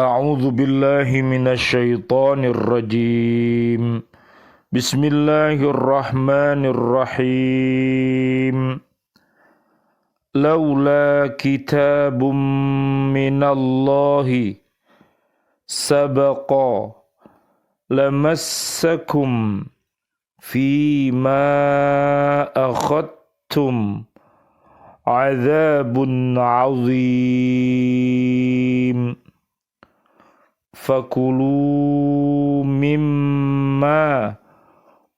A'udzu billahi minasyaitonir rajim. Bismillahirrahmanirrahim. Laula kitabum minallahi sabaqa lamassakum fima akhadtum azabun azim. Fakulu mimma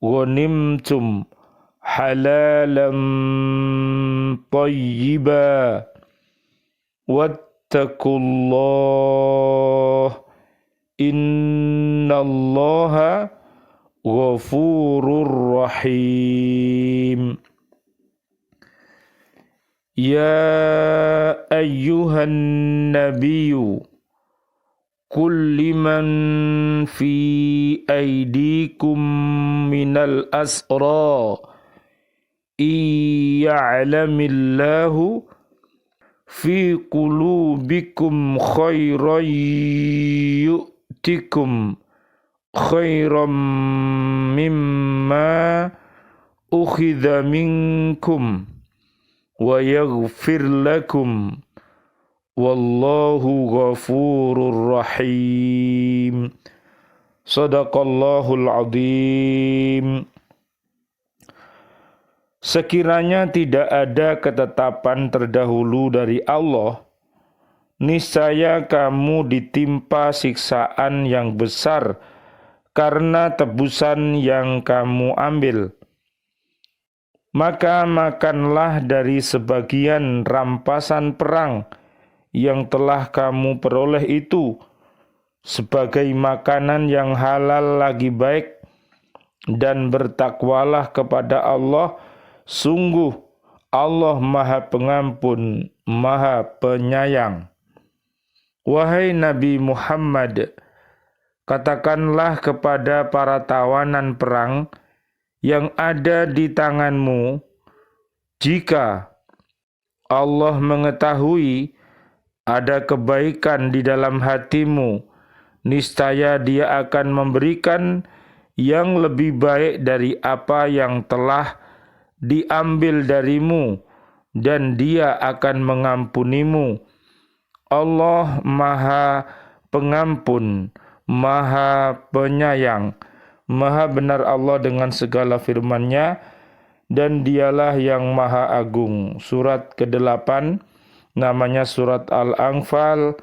ghanimtum halalan tayyiba wattaqullah innallaha ghafurur rahim. Ya ayyuhan nabiyyu qul liman fi aydikum minal asra iya'lamillahu fi qulubikum khairan yu'tikum khairan mimma ukhidha minkum wa yaghfir lakum wallahu ghafurur rahim. Shadaqallahul azim. Sekiranya tidak ada ketetapan terdahulu dari Allah, niscaya kamu ditimpa siksaan yang besar karena tebusan yang kamu ambil. Maka makanlah dari sebagian rampasan perang yang telah kamu peroleh itu sebagai makanan yang halal lagi baik, dan bertakwalah kepada Allah, sungguh Allah Maha Pengampun, Maha Penyayang. Wahai Nabi Muhammad, katakanlah kepada para tawanan perang yang ada di tanganmu, jika Allah mengetahui ada kebaikan di dalam hatimu, niscaya Dia akan memberikan yang lebih baik dari apa yang telah diambil darimu, dan Dia akan mengampunimu. Allah Maha Pengampun, Maha Penyayang. Maha benar Allah dengan segala firman-Nya, dan Dialah yang Maha Agung. Surat ke-8, namanya surat Al-Anfal,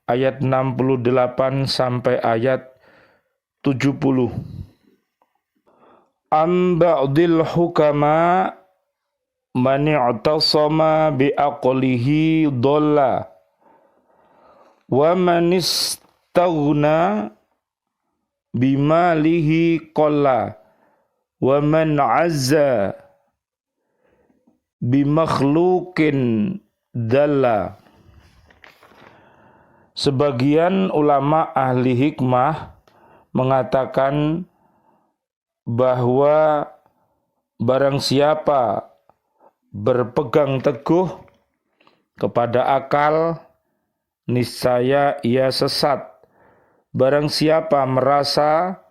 ayat 68 sampai ayat 70. Am ba'dil hukama man i'tasama bi'aqlihi dhalla wa man istaghna bimalihi qalla wa man 'azza bimakhluqin dalla. Sebagian ulama ahli hikmah mengatakan bahwa barang siapa berpegang teguh kepada akal, niscaya ia sesat. Barang siapa merasa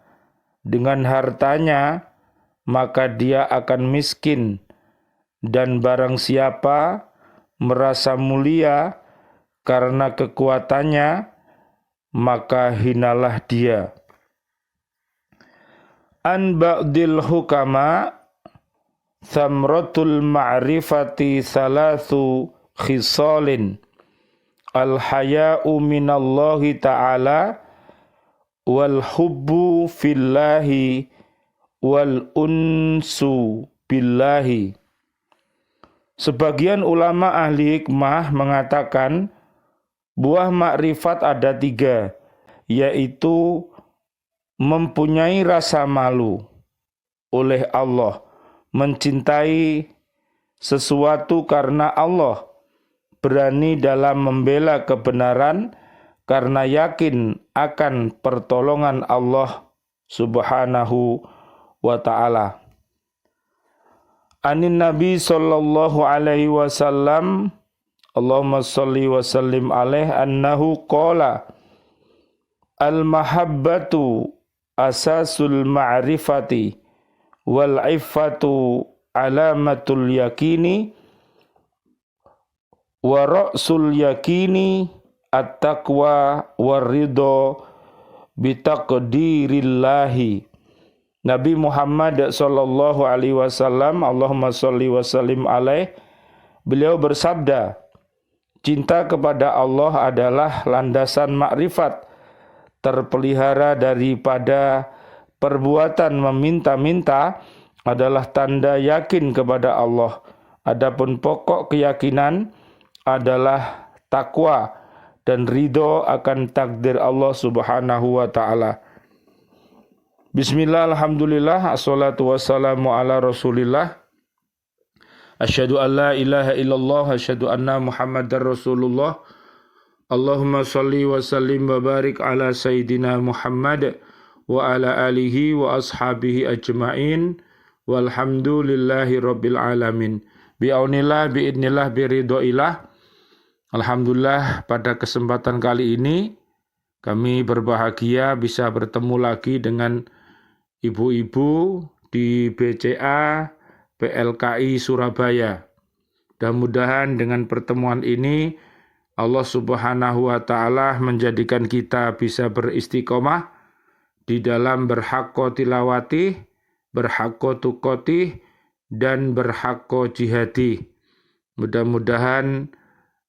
dengan hartanya, maka dia akan miskin. Dan barang siapa merasa mulia karena kekuatannya, maka hinalah dia. An ba'dil hukama thamratul ma'rifati thalathu khisalin al-haya'u minallahi ta'ala wal hubbu fillahi wal unsu billahi. Sebagian ulama ahli hikmah mengatakan buah makrifat ada 3, yaitu mempunyai rasa malu oleh Allah, mencintai sesuatu karena Allah, berani dalam membela kebenaran karena yakin akan pertolongan Allah Subhanahu wa ta'ala. Anin Nabi sallallahu alaihi wasallam, Allahumma salli wa sallim alaih, annahu qala, Al-mahabbatu asasul ma'rifati wal iffatu alamatul yakini wa ra'sul yakini at-taqwa war-ridho bitaqdirillahi. Nabi Muhammad sallallahu alaihi wasallam, Allahumma sholli wa sallim alaih, beliau bersabda, cinta kepada Allah adalah landasan makrifat, terpelihara daripada perbuatan meminta-minta adalah tanda yakin kepada Allah. Adapun pokok keyakinan adalah takwa dan ridho akan takdir Allah Subhanahu wa ta'ala. Bismillah, alhamdulillah, assalatu wassalamu ala rasulillah. Asyhadu an la ilaha illallah, asyhadu anna Muhammadar Rasulullah. Allahumma salli wa sallim wa barik ala Sayyidina Muhammad wa ala alihi wa ashabihi ajma'in walhamdulillahi rabbil alamin. Bi'aunillah, bi'idnillah, biridhoillah. Alhamdulillah, pada kesempatan kali ini kami berbahagia bisa bertemu lagi dengan ibu-ibu di BCA PLKI Surabaya. Mudah-mudahan dengan pertemuan ini Allah Subhanahu wa ta'ala menjadikan kita bisa beristiqomah di dalam berhaqqa tilawati, berhaqqa tuqati, dan berhaqqa jihadi. Mudah-mudahan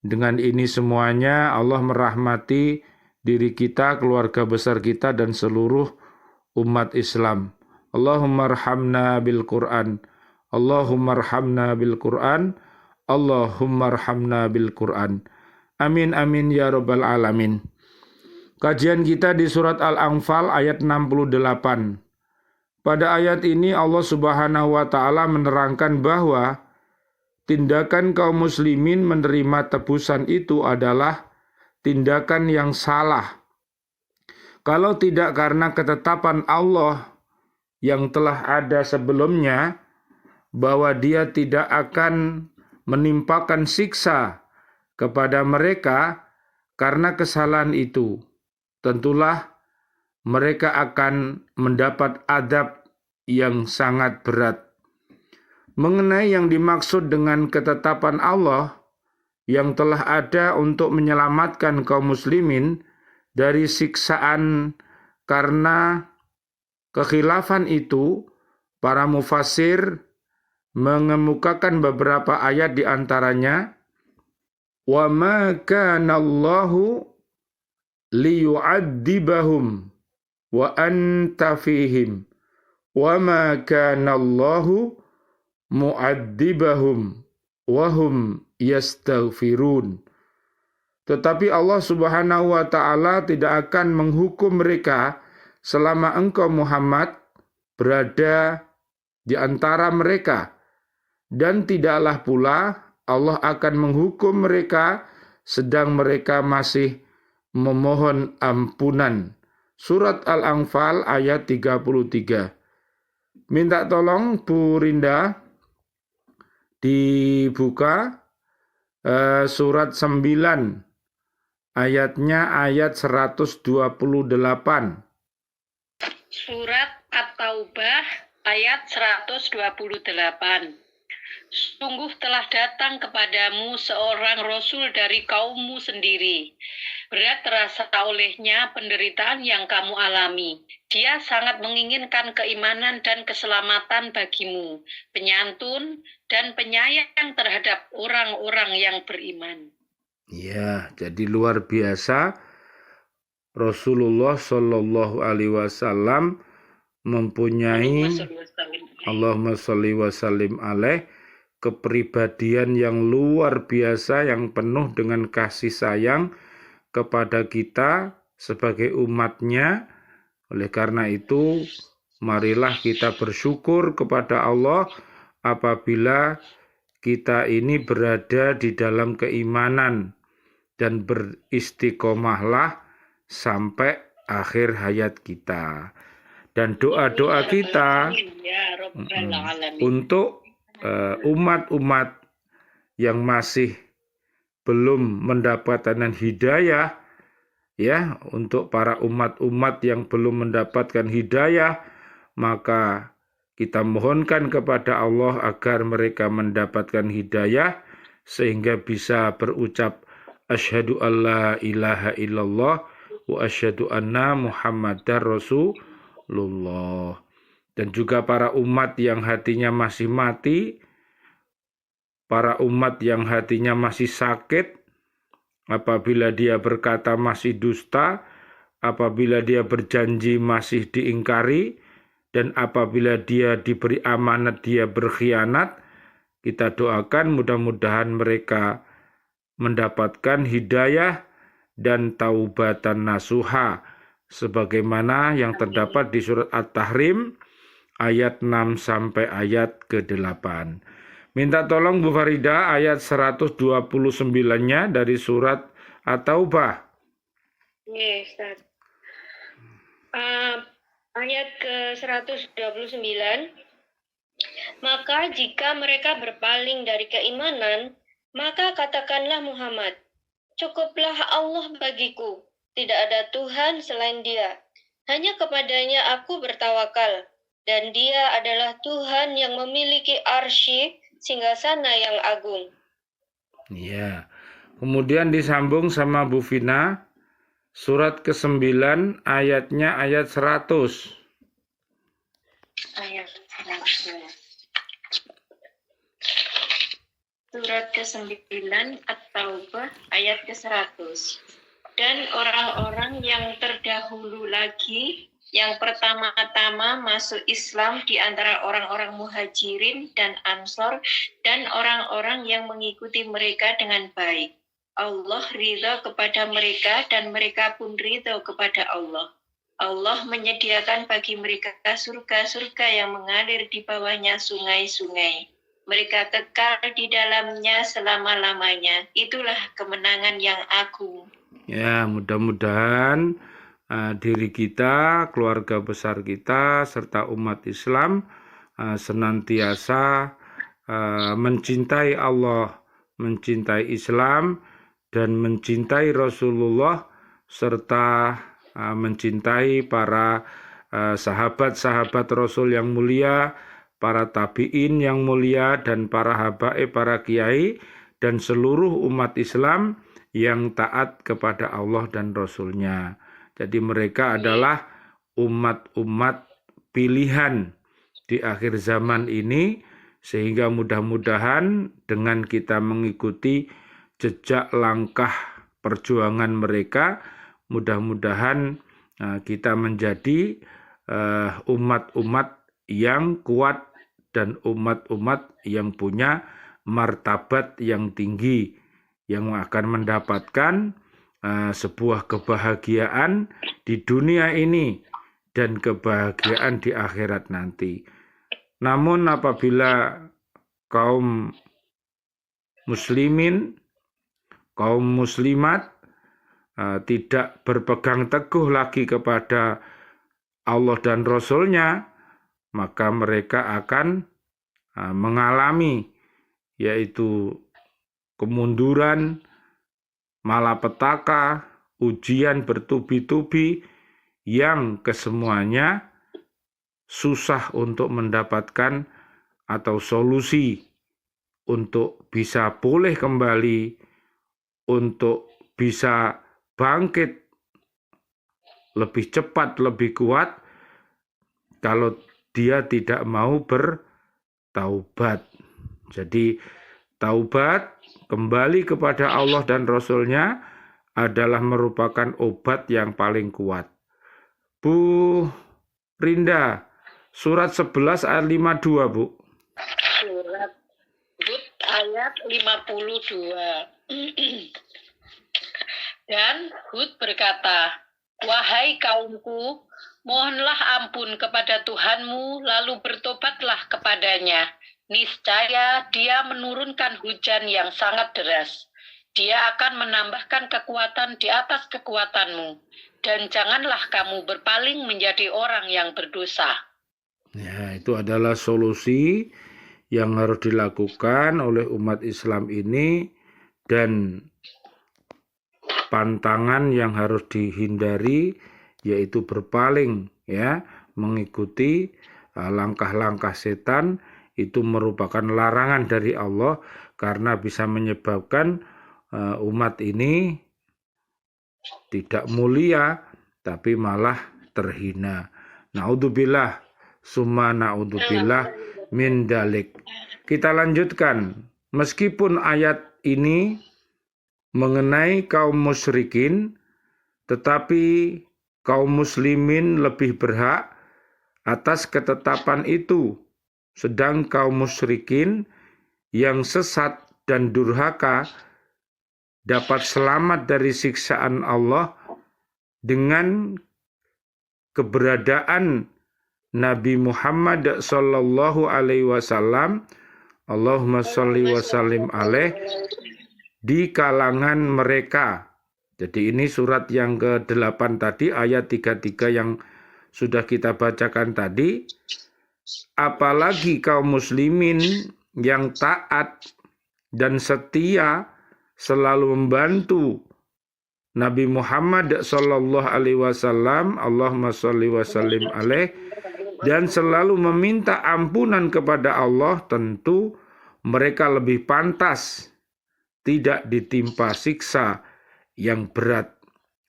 dengan ini semuanya Allah merahmati diri kita, keluarga besar kita, dan seluruh umat Islam. Allahumma arhamna bil Qur'an. Allahumma arhamna bil Qur'an. Allahumma arhamna bil Qur'an. Amin amin ya rabbal alamin. Kajian kita di surat Al-Anfal ayat 68. Pada ayat ini Allah Subhanahu wa ta'ala menerangkan bahwa tindakan kaum muslimin menerima tebusan itu adalah tindakan yang salah. Kalau tidak karena ketetapan Allah yang telah ada sebelumnya, bahwa Dia tidak akan menimpakan siksa kepada mereka karena kesalahan itu, tentulah mereka akan mendapat adab yang sangat berat. Mengenai yang dimaksud dengan ketetapan Allah yang telah ada untuk menyelamatkan kaum muslimin dari siksaan karena kekhilafan itu, para mufassir mengemukakan beberapa ayat di antaranya, wa ma kana Allahu liyu'adzibahum wa anta fihim wa ma kana Allahu mu'adzibahum wa hum yastaghfirun. Tetapi Allah Subhanahu wa ta'ala tidak akan menghukum mereka selama engkau Muhammad berada di antara mereka, dan tidaklah pula Allah akan menghukum mereka sedang mereka masih memohon ampunan. Surat Al-Anfal ayat 33. Minta tolong Bu Rinda dibuka surat 9 ayatnya ayat 128. Surat At-Taubah ayat 128. Sungguh telah datang kepadamu seorang rasul dari kaummu sendiri. Berat terasa olehnya penderitaan yang kamu alami. Dia sangat menginginkan keimanan dan keselamatan bagimu, penyantun dan penyayang terhadap orang-orang yang beriman. Ya, jadi luar biasa Rasulullah Shallallahu Alaihi Wasallam mempunyai Allahumma sholli wa sallim alaih kepribadian yang luar biasa, yang penuh dengan kasih sayang kepada kita sebagai umatnya. Oleh karena itu, marilah kita bersyukur kepada Allah apabila kita ini berada di dalam keimanan, dan beristiqomahlah sampai akhir hayat kita. Dan doa-doa kita untuk umat-umat yang masih belum mendapatkan hidayah, ya, untuk para umat-umat yang belum mendapatkan hidayah, maka kita mohonkan kepada Allah agar mereka mendapatkan hidayah sehingga bisa berucap asyhadu alla ilaha illallah wa asyhadu anna muhammadar rasulullah. Dan juga para umat yang hatinya masih mati, para umat yang hatinya masih sakit, apabila dia berkata masih dusta, apabila dia berjanji masih diingkari, dan apabila dia diberi amanat dia berkhianat, kita doakan mudah-mudahan mereka mendapatkan hidayah dan taubatan nasuha, sebagaimana yang terdapat di surat At-Tahrim ayat 6 sampai ayat ke-8. Minta tolong Bu Farida ayat 129-nya dari surat At-Taubah. Yes, Ustaz. Ayat ke-129. Maka jika mereka berpaling dari keimanan, maka katakanlah Muhammad, cukuplah Allah bagiku, tidak ada Tuhan selain Dia. Hanya kepadanya aku bertawakal, dan Dia adalah Tuhan yang memiliki arsy singgasana yang agung. Ya. Kemudian disambung sama Bu Vina, surat ke-9 ayatnya ayat 100. Ayat 100. Surat ke-9 At-Taubah ayat ke-100. Dan orang-orang yang terdahulu lagi, yang pertama-tama masuk Islam di antara orang-orang muhajirin dan ansor, dan orang-orang yang mengikuti mereka dengan baik. Allah ridha kepada mereka dan mereka pun ridha kepada Allah. Allah menyediakan bagi mereka surga-surga yang mengalir di bawahnya sungai-sungai. Mereka kekal di dalamnya selama-lamanya. Itulah kemenangan yang agung. Ya, mudah-mudahan diri kita, keluarga besar kita, serta umat Islam senantiasa mencintai Allah, mencintai Islam, dan mencintai Rasulullah, serta mencintai para sahabat-sahabat Rasul yang mulia, para tabi'in yang mulia, dan para habaib, para kiai, dan seluruh umat Islam yang taat kepada Allah dan Rasul-Nya. Jadi mereka adalah umat-umat pilihan di akhir zaman ini, sehingga mudah-mudahan dengan kita mengikuti jejak langkah perjuangan mereka, mudah-mudahan kita menjadi umat-umat yang kuat dan umat-umat yang punya martabat yang tinggi, yang akan mendapatkan sebuah kebahagiaan di dunia ini dan kebahagiaan di akhirat nanti. Namun apabila kaum muslimin, kaum muslimat tidak berpegang teguh lagi kepada Allah dan Rasul-Nya, maka mereka akan mengalami yaitu kemunduran, malapetaka, ujian bertubi-tubi yang kesemuanya susah untuk mendapatkan atau solusi untuk bisa pulih kembali, untuk bisa bangkit lebih cepat, lebih kuat kalau dia tidak mau bertaubat. Jadi taubat, kembali kepada Allah dan Rasul-Nya adalah merupakan obat yang paling kuat. Bu Rinda, surat 11 ayat 52, Bu. Surat Hud ayat 52. Dan Hud berkata, wahai kaumku, mohonlah ampun kepada Tuhanmu, lalu bertobatlah kepadanya. Niscaya Dia menurunkan hujan yang sangat deras. Dia akan menambahkan kekuatan di atas kekuatanmu. Dan janganlah kamu berpaling menjadi orang yang berdosa. Ya, itu adalah solusi yang harus dilakukan oleh umat Islam ini, dan pantangan yang harus dihindari, yaitu berpaling, ya, mengikuti langkah-langkah setan. Itu merupakan larangan dari Allah karena bisa menyebabkan umat ini tidak mulia, tapi malah terhina. Naudzubillah, summa naudzubillah min dalik. Kita lanjutkan. Meskipun ayat ini mengenai kaum musyrikin, tetapi kaum muslimin lebih berhak atas ketetapan itu. Sedang kaum musyrikin yang sesat dan durhaka dapat selamat dari siksaan Allah dengan keberadaan Nabi Muhammad sallallahu alaihi wasallam, Allahumma sholli wa sallim alaih, di kalangan mereka. Jadi ini surat yang ke-8 tadi, ayat 33 yang sudah kita bacakan tadi. Apalagi kaum muslimin yang taat dan setia selalu membantu Nabi Muhammad sallallahu alaihi wasallam, Allahumma sholli wa sallim alaih, dan selalu meminta ampunan kepada Allah, tentu mereka lebih pantas tidak ditimpa siksa yang berat.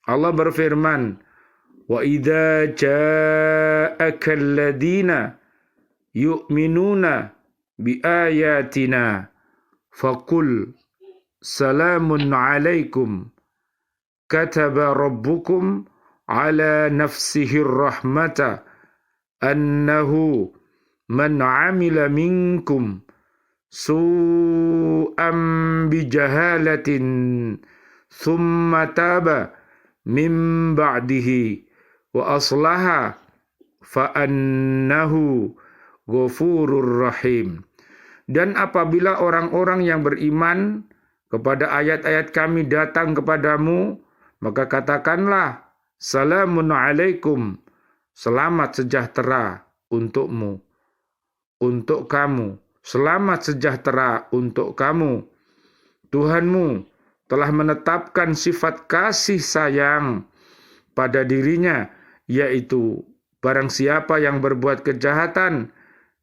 Allah berfirman, wa idza ja'aka alladziina yu'minuna bi ayatina faqul salamun alaikum kataba rabbukum ala nafsihi rahmata annahu man amila minkum su'an bijahalatin thumma taba min ba'dihi wa aslaha fa annahu ghafurur rahim. Dan apabila orang-orang yang beriman kepada ayat-ayat kami datang kepadamu, maka katakanlah salamun alaikum, selamat sejahtera untukmu, untuk kamu, selamat sejahtera untuk kamu. Tuhanmu telah menetapkan sifat kasih sayang pada dirinya, yaitu barang siapa yang berbuat kejahatan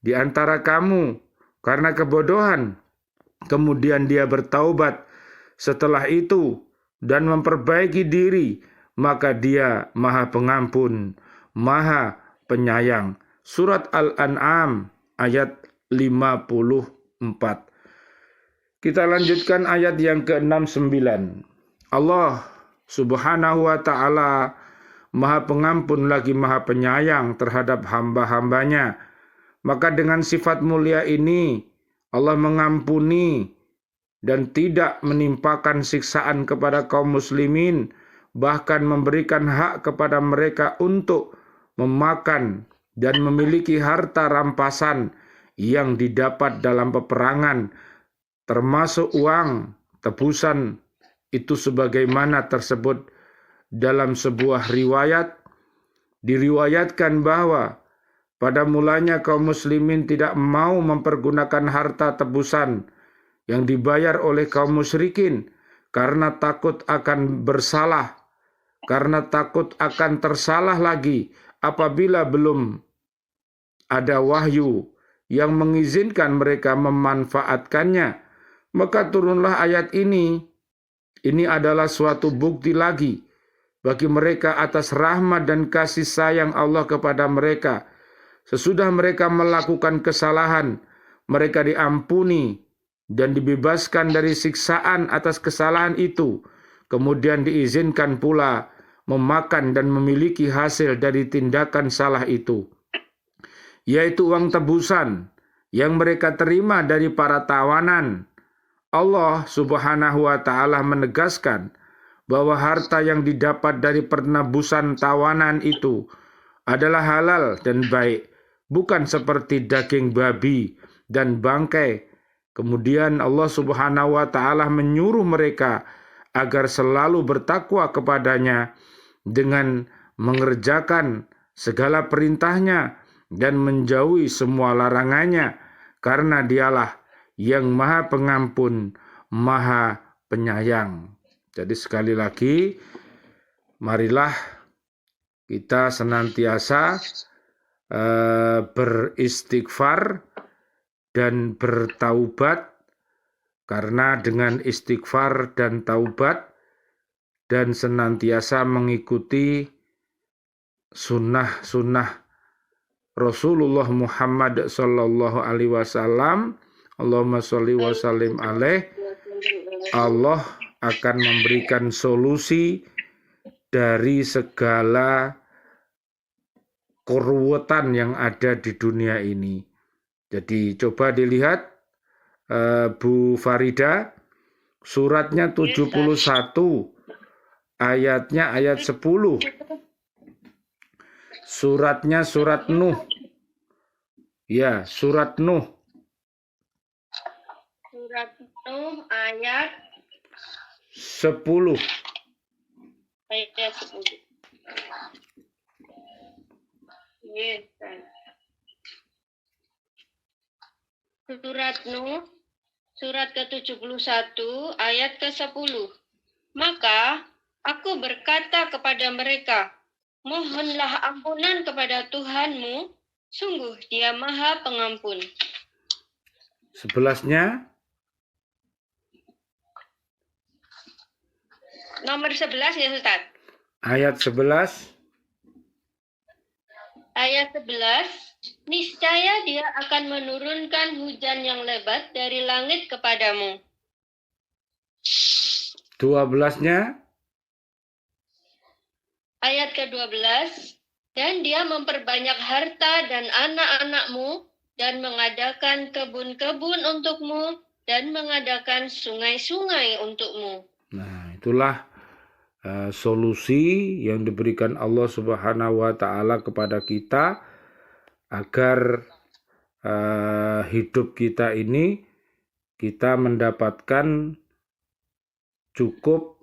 di antara kamu karena kebodohan, kemudian dia bertaubat setelah itu dan memperbaiki diri, maka dia Maha Pengampun, Maha Penyayang. Surat Al-An'am ayat 54. Kita lanjutkan ayat yang ke-69. Allah Subhanahu wa ta'ala Maha Pengampun lagi Maha Penyayang terhadap hamba-hambanya. Maka dengan sifat mulia ini Allah mengampuni dan tidak menimpakan siksaan kepada kaum muslimin, bahkan memberikan hak kepada mereka untuk memakan dan memiliki harta rampasan yang didapat dalam peperangan, termasuk uang tebusan. Itu sebagaimana tersebut dalam sebuah riwayat. Diriwayatkan bahwa pada mulanya kaum muslimin tidak mau mempergunakan harta tebusan yang dibayar oleh kaum musyrikin karena takut akan bersalah, karena takut akan tersalah lagi apabila belum ada wahyu yang mengizinkan mereka memanfaatkannya. Maka turunlah ayat ini. Ini adalah suatu bukti lagi bagi mereka atas rahmat dan kasih sayang Allah kepada mereka. Sesudah mereka melakukan kesalahan, mereka diampuni dan dibebaskan dari siksaan atas kesalahan itu. Kemudian diizinkan pula memakan dan memiliki hasil dari tindakan salah itu, yaitu uang tebusan yang mereka terima dari para tawanan. Allah Subhanahu wa ta'ala menegaskan bahwa harta yang didapat dari penebusan tawanan itu adalah halal dan baik, bukan seperti daging babi dan bangkai. Kemudian Allah Subhanahu wa ta'ala menyuruh mereka agar selalu bertakwa kepadanya dengan mengerjakan segala perintahnya dan menjauhi semua larangannya, karena dialah yang Maha Pengampun, Maha Penyayang. Jadi sekali lagi, marilah kita senantiasa beristighfar dan bertaubat, karena dengan istighfar dan taubat dan senantiasa mengikuti sunnah-sunnah Rasulullah Muhammad sallallahu alaihi wasallam, Allahumma sholli wa sallim alaih, Allah akan memberikan solusi dari segala keruwetan yang ada di dunia ini. Jadi coba dilihat Bu Farida, suratnya 71, ayatnya ayat 10. Suratnya surat Nuh. Ya, surat Nuh. Surat Nuh ayat 10. ayat 10. Yes. Surat Nuh, surat ke-71, ayat ke-10. Maka aku berkata kepada mereka, mohonlah ampunan kepada Tuhanmu, sungguh Dia Maha Pengampun. 11-nya? Nomor 11 ya Ustaz. Ayat 11. Ayat 11, niscaya Dia akan menurunkan hujan yang lebat dari langit kepadamu. 12-nya? Ayat ke-12, dan Dia memperbanyak harta dan anak-anakmu, dan mengadakan kebun-kebun untukmu, dan mengadakan sungai-sungai untukmu. Nah, itulah solusi yang diberikan Allah Subhanahu wa Ta'ala kepada kita agar hidup kita ini kita mendapatkan cukup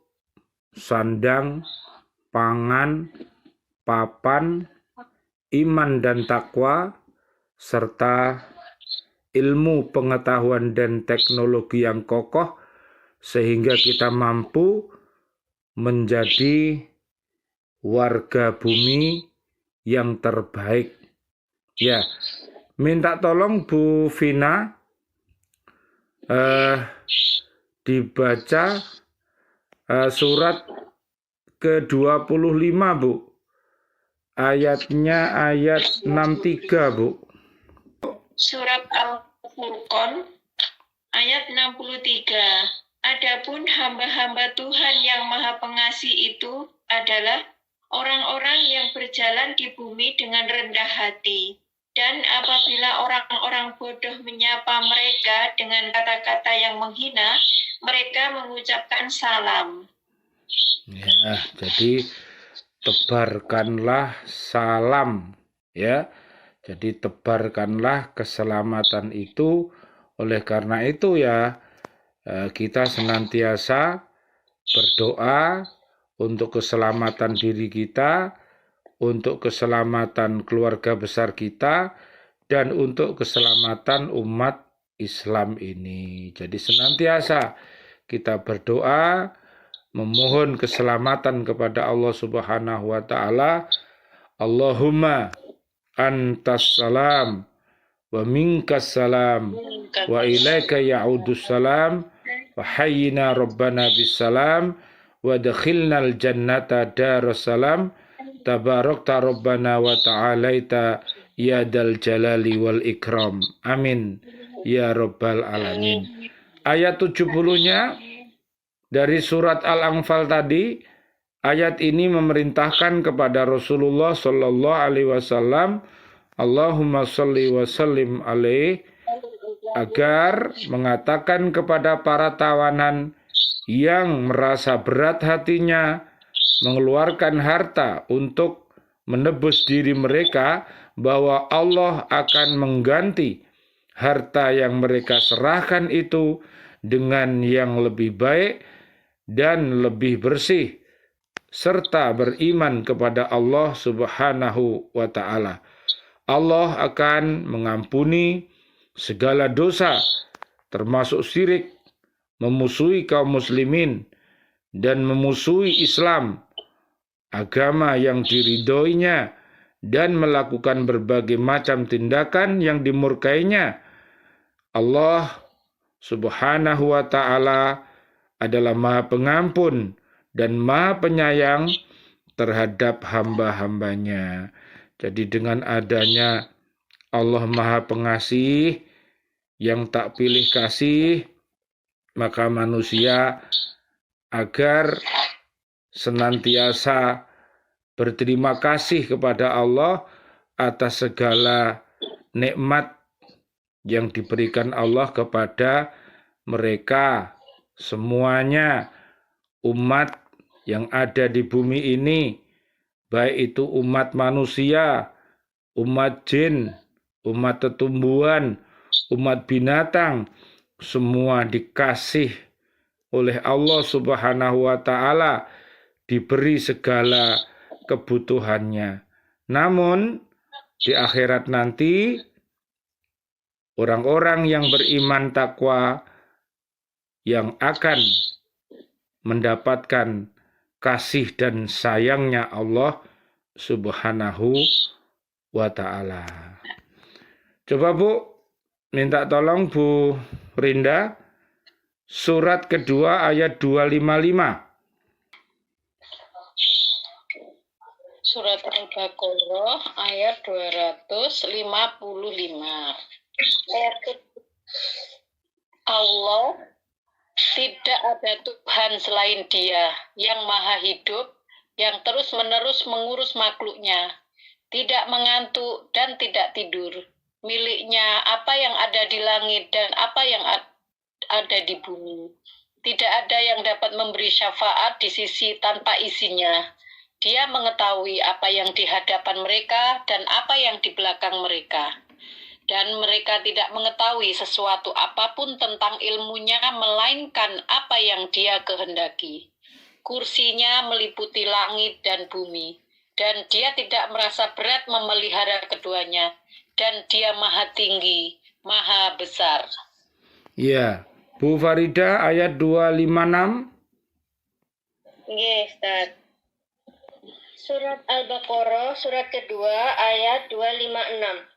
sandang, pangan, papan, iman dan takwa, serta ilmu, pengetahuan dan teknologi yang kokoh, sehingga kita mampu menjadi warga bumi yang terbaik. Ya, minta tolong Bu Vina dibaca surat ke-25, Bu. Ayatnya ayat 63, Bu. Surat Al-Furqan, ayat 63. Adapun hamba-hamba Tuhan yang Maha Pengasih itu adalah orang-orang yang berjalan di bumi dengan rendah hati. Dan apabila orang-orang bodoh menyapa mereka dengan kata-kata yang menghina, mereka mengucapkan salam. Ya, jadi tebarkanlah salam, ya. Jadi tebarkanlah keselamatan itu. Oleh karena itu ya, kita senantiasa berdoa untuk keselamatan diri kita, untuk keselamatan keluarga besar kita, dan untuk keselamatan umat Islam ini. Jadi senantiasa kita berdoa, memohon keselamatan kepada Allah Subhanahu wa Ta'ala. Allahumma antas salam wa minkas salam wa ilaika ya'udus salam wa hayyina rabbana bis salam wa dakhilnal jannata darussalam tabarakta rabbana wa ta'alaita ya dal jalali wal ikram. Amin ya rabbal alamin. Ayat 70-nya dari surat Al-Anfal tadi, ayat ini memerintahkan kepada Rasulullah sallallahu alaihi wasallam, Allahumma sholli wa sallim alaih, agar mengatakan kepada para tawanan yang merasa berat hatinya mengeluarkan harta untuk menebus diri mereka, bahwa Allah akan mengganti harta yang mereka serahkan itu dengan yang lebih baik dan lebih bersih, serta beriman kepada Allah Subhanahu wa Ta'ala. Allah akan mengampuni segala dosa, termasuk syirik, memusuhi kaum muslimin, dan memusuhi Islam, agama yang diridhoinya, dan melakukan berbagai macam tindakan yang dimurkainya. Allah Subhanahu wa ta'ala adalah Maha Pengampun dan Maha Penyayang terhadap hamba-hambanya. Jadi dengan adanya Allah Maha Pengasih yang tak pilih kasih, maka manusia agar senantiasa berterima kasih kepada Allah atas segala nikmat yang diberikan Allah kepada mereka semuanya, umat yang ada di bumi ini, baik itu umat manusia, umat jin, umat tetumbuhan, umat binatang, semua dikasih oleh Allah Subhanahu wa ta'ala, diberi segala kebutuhannya. Namun di akhirat nanti orang-orang yang beriman takwa yang akan mendapatkan kasih dan sayangnya Allah Subhanahu wa ta'ala. Coba Bu, minta tolong Bu Rinda, surat kedua ayat 255. Surat Al-Baqarah ayat 255. Ayat Allah, tidak ada Tuhan selain Dia yang maha hidup, yang terus-menerus mengurus makhluknya, tidak mengantuk dan tidak tidur. Miliknya apa yang ada di langit dan apa yang ada di bumi. Tidak ada yang dapat memberi syafaat di sisi tanpa isinya. Dia mengetahui apa yang di hadapan mereka dan apa yang di belakang mereka. Dan mereka tidak mengetahui sesuatu apapun tentang ilmunya, melainkan apa yang Dia kehendaki. Kursinya meliputi langit dan bumi, dan Dia tidak merasa berat memelihara keduanya, dan Dia maha tinggi, maha besar. Ya, Bu Farida ayat 256. Yes, Ustaz. Surat Al-Baqarah, surat kedua, ayat 256.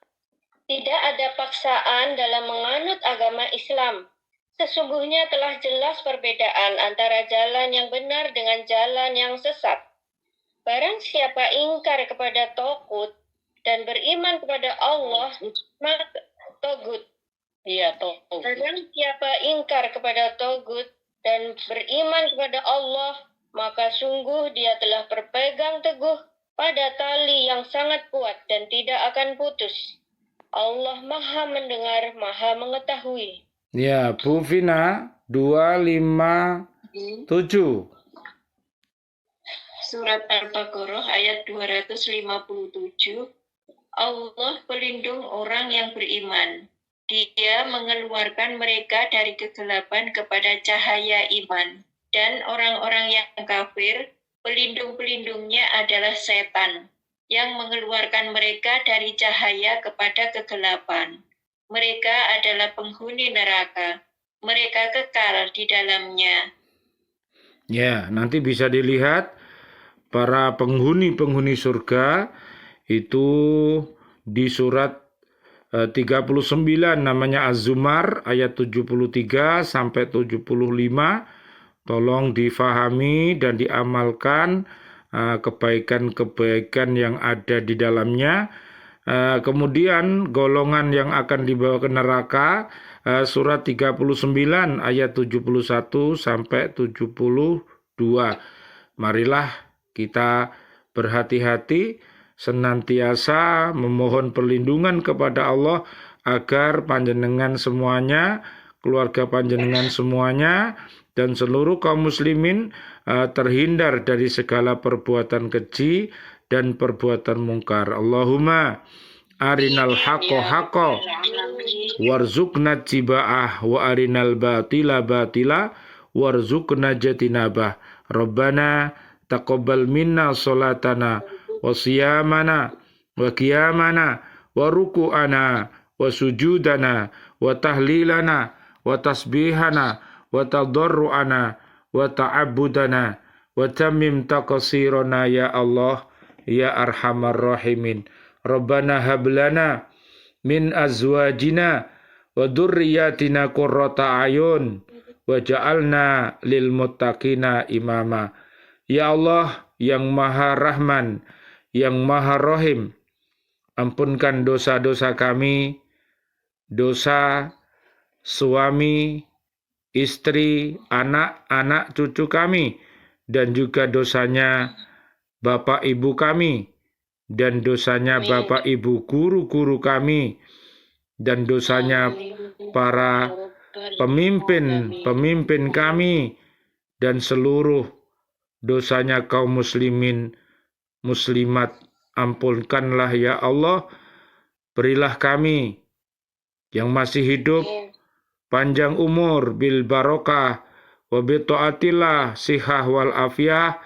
Tidak ada paksaan dalam menganut agama Islam. Sesungguhnya telah jelas perbedaan antara jalan yang benar dengan jalan yang sesat. Barang siapa ingkar kepada Togut dan beriman kepada Allah, maka Togut. Iya, Togut. Barang siapa ingkar kepada Togut dan beriman kepada Allah, maka sungguh dia telah berpegang teguh pada tali yang sangat kuat dan tidak akan putus. Allah maha mendengar, maha mengetahui. Ya, Bu Vina 257. Surat Al-Baqarah ayat 257. Allah pelindung orang yang beriman. Dia mengeluarkan mereka dari kegelapan kepada cahaya iman. Dan orang-orang yang kafir, pelindung-pelindungnya adalah setan, yang mengeluarkan mereka dari cahaya kepada kegelapan. Mereka adalah penghuni neraka. Mereka kekal di dalamnya. Ya, nanti bisa dilihat para penghuni-penghuni surga itu di surat 39 namanya Az-Zumar ayat 73 sampai 75. Tolong difahami dan diamalkan kebaikan-kebaikan yang ada di dalamnya. Kemudian golongan yang akan dibawa ke neraka, surat 39 ayat 71 sampai 72. Marilah kita berhati-hati, senantiasa memohon perlindungan kepada Allah agar panjenengan semuanya, keluarga panjenengan semuanya, dan seluruh kaum muslimin terhindar dari segala perbuatan keji dan perbuatan mungkar. Allahumma arinal haqqo haqqo warzuqna tiba'ah wa arinal batila batila warzuqna jatinabah. Rabbana taqabbal minna salatana wa siyamana wa qiyamana wa ruku'ana wa sujudana wa tahlilana wa tasbihana wa tadarru'ana wa ta'abbudana wa tamim taqsirana ya Allah ya arhamar rahimin. Rabbana hablana min azwajina wa dzurriyyatina qurrata ayun waj'alna lil muttaqina imama. Ya Allah yang Maha Rahman, yang Maha Rahim, ampunkan dosa-dosa kami, dosa suami, istri, anak-anak cucu kami, dan juga dosanya bapak ibu kami, dan dosanya bapak ibu guru-guru kami, dan dosanya para pemimpin kami, dan seluruh dosanya kaum muslimin, muslimat. Ampunkanlah ya Allah, berilah kami yang masih hidup panjang umur bil barokah wa bi taatillah sihah wal afiyah,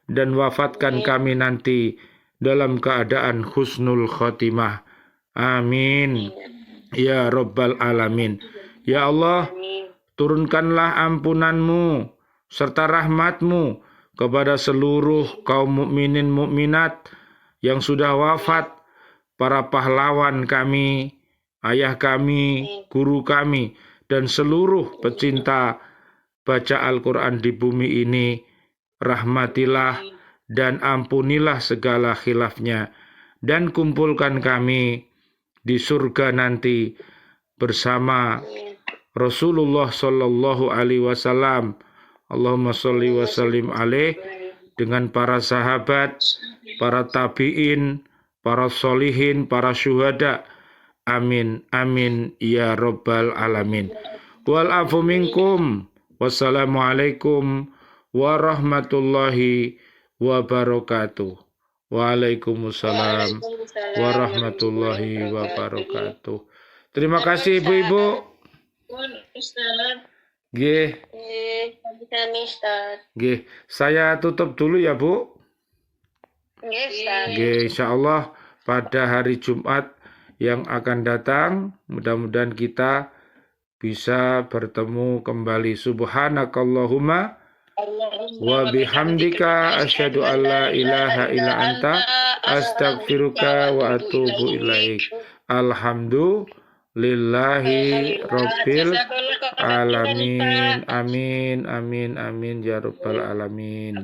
dan wafatkan kami nanti dalam keadaan husnul khotimah. Amin ya rabbal alamin. Ya Allah, turunkanlah ampunanmu serta rahmatmu kepada seluruh kaum mukminin mukminat yang sudah wafat, para pahlawan kami, ayah kami, guru kami, dan seluruh pecinta baca Al-Quran di bumi ini. Rahmatilah dan ampunilah segala khilafnya, dan kumpulkan kami di surga nanti bersama Rasulullah Sallallahu Alaihi Wasallam. Allahumma sholli wa sallim alaih, dengan para sahabat, para tabi'in, para solihin, para syuhada. Amin, amin, ya rabbal alamin. Wal afu minkum. Wassalamualaikum warahmatullahi wabarakatuh. Waalaikumsalam warahmatullahi wabarakatuh. Terima kasih ibu-ibu. Nggih. Nggih, saya tutup dulu ya, Bu. Nggih, insyaallah pada hari Jumat yang akan datang mudah-mudahan kita bisa bertemu kembali. Subhanakallahumma wa bihamdika asyhadu an la ilaha illa anta astaghfiruka wa atubu ilaik. Alhamdulillahi rabbil alamin. Amin, amin, amin ya rabbal alamin.